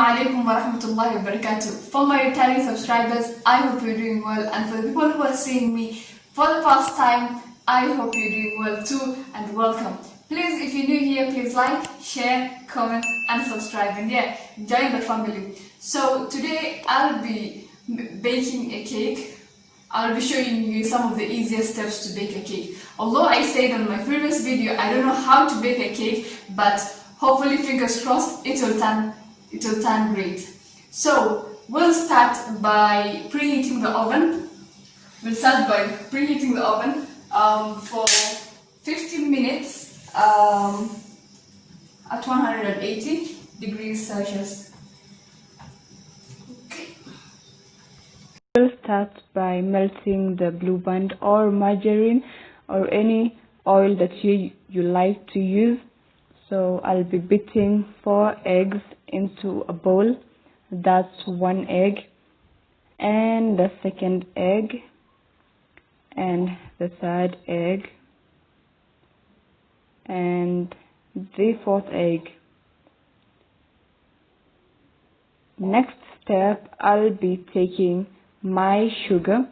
alaikum wa rahmatullahi wa barakatuh. For my returning subscribers, I hope you're doing well, and for the people who are seeing me for the first time, I hope you're doing well too, and welcome. Please, if you're new here, please like, share, comment and subscribe, and yeah, join the family. So today I'll be baking a cake. I'll be showing you some of the easiest steps to bake a cake. Although I said on my previous video I don't know how to bake a cake, but hopefully, fingers crossed, it will turn great. So we'll start by preheating the oven. For 15 minutes at 180 degrees Celsius. Okay. We'll start by melting the blue band or margarine or any oil that you like to use. So I'll be beating 4 eggs into a bowl. That's 1 egg, and the second egg, and the third egg, and the 4th egg. Next step, I'll be taking my sugar,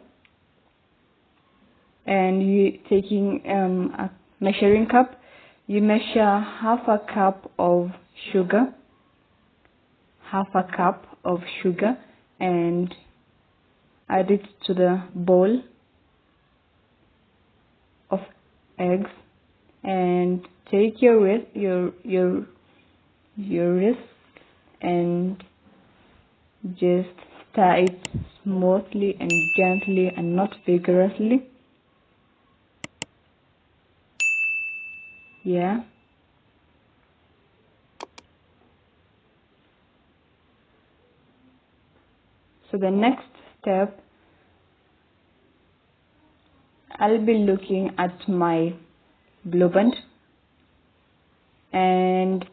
and you taking a measuring cup. You measure half a cup of sugar, and add it to the bowl of eggs, and take your wrist and just stir it smoothly and gently and not vigorously. Yeah. So the next step, I'll be looking at my blue band and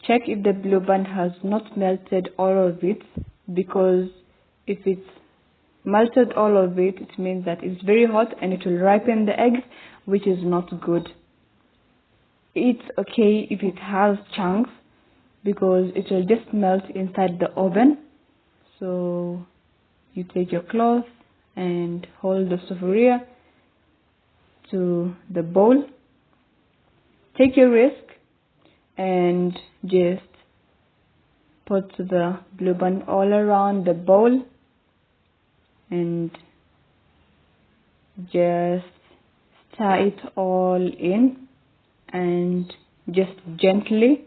check if the blue band has not melted all of it, because if it's melted all of it, it means that it's very hot and it will ripen the eggs, which is not good. It's okay if it has chunks, because it will just melt inside the oven. So you take your cloth and hold the sufuria to the bowl. Take your risk and just put the blue band all around the bowl and just stir it all in, and just gently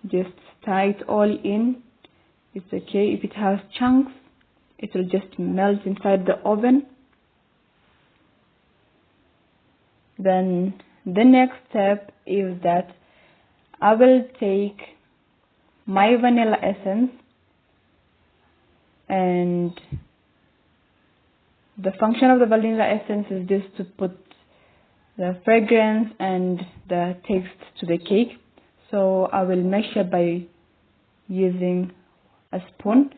just stir it all in. It's okay if it has chunks, it will just melt inside the oven. Then the next step is that I will take my vanilla essence, and the function of the vanilla essence is just to put the fragrance and the taste to the cake. So I will measure by using a spoon.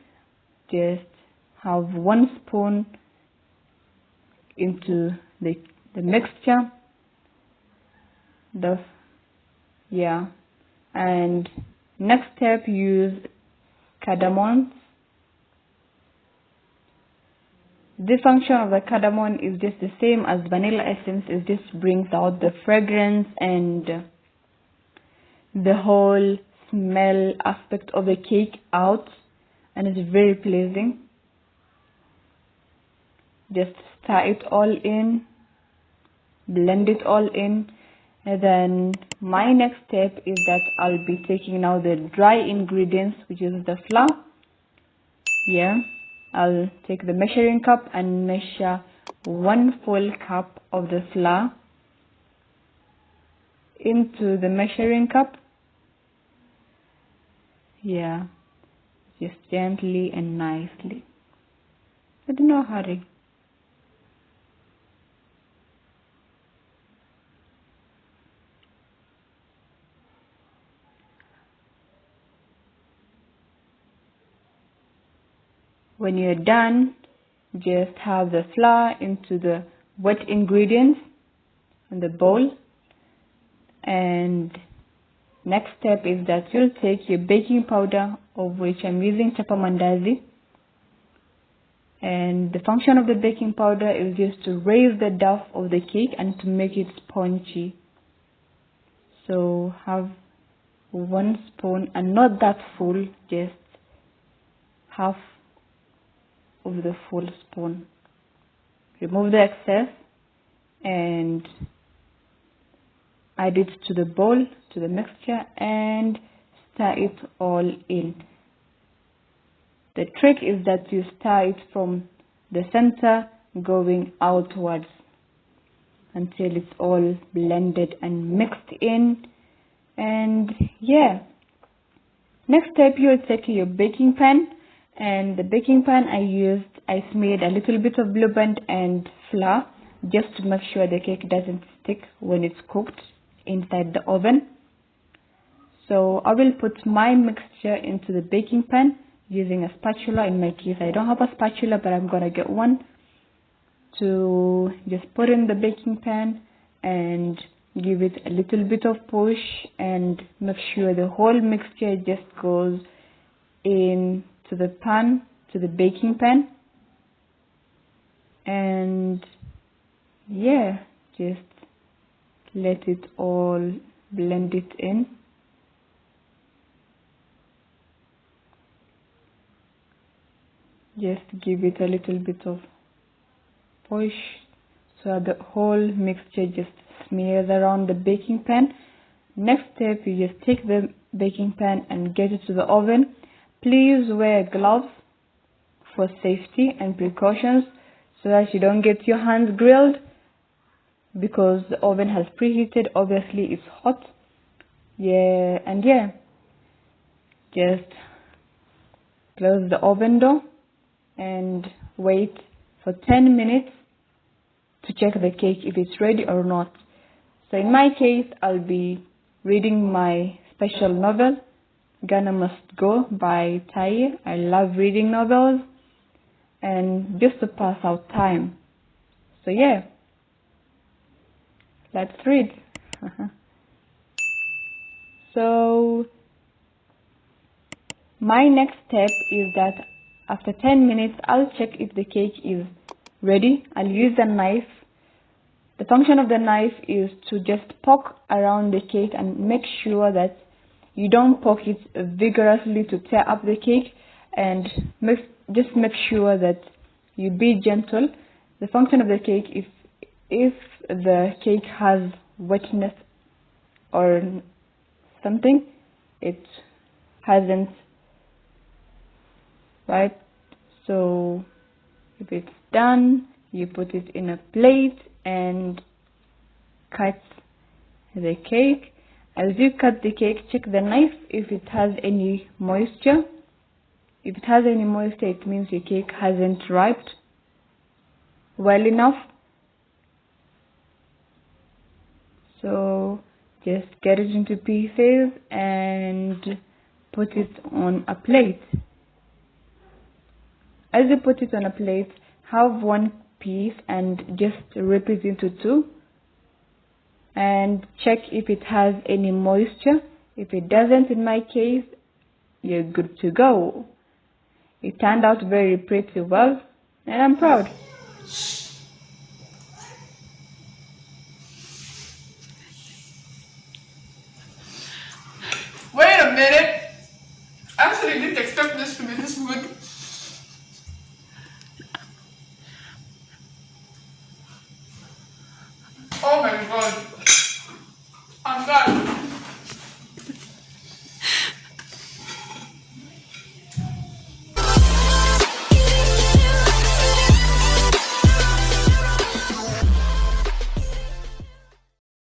Just have 1 spoon into the mixture. And next step, use cardamom. The function of the cardamom is just the same as vanilla essence. It just brings out the fragrance and the whole smell aspect of the cake out, and it's very pleasing. Just stir it all in, blend it all in, and then my next step is that I'll be taking now the dry ingredients, which is the flour. I'll take the measuring cup and measure 1 full cup of the flour into the measuring cup. Just gently and nicely. But no hurry. When you're done, just have the flour into the wet ingredients in the bowl, And next step is that you'll take your baking powder, of which I'm using chapa mandazi. And the function of the baking powder is just to raise the dough of the cake and to make it spongy. So have 1 spoon, and not that full, just half of the full spoon. Remove the excess and add it to the bowl, to the mixture, and stir it all in. The trick is that you stir it from the center going outwards until it's all blended and mixed in. And yeah, next step, you'll take your baking pan, and the baking pan I smeared a little bit of Blue Band and flour just to make sure the cake doesn't stick when it's cooked inside the oven. So I will put my mixture into the baking pan using a spatula. In my case, I don't have a spatula, but I'm gonna get one to just put in the baking pan and give it a little bit of push and make sure the whole mixture just goes into the pan, to the baking pan. And yeah, just let it all blend it in. Just give it a little bit of push so the whole mixture just smears around the baking pan. Next step, you just take the baking pan and get it to the oven. Please wear gloves for safety and precautions so that you don't get your hands grilled, because the oven has preheated. Obviously it's hot. Just close the oven door and wait for 10 minutes to check the cake if it's ready or not. So in my case, I'll be reading my special novel, Ghana Must Go by Tai. I love reading novels and just to pass out time. So yeah, let's read. So my next step is that after 10 minutes, I'll check if the cake is ready. I'll use a knife. The function of the knife is to just poke around the cake and make sure that you don't poke it vigorously to tear up the cake, and just make sure that you be gentle. The function of the cake, if the cake has wetness or something, it hasn't, right? So if it's done, you put it in a plate and cut the cake. As you cut the cake, check the knife if it has any moisture. If it has any moisture, it means your cake hasn't ripened well enough. So just get it into pieces and put it on a plate. As you put it on a plate, have one piece and just rip it into two and check if it has any moisture. If it doesn't, in my case, you're good to go. It turned out very pretty well, and I'm proud. Wait a minute! I actually didn't expect this to be this good. Oh my god. I'm done.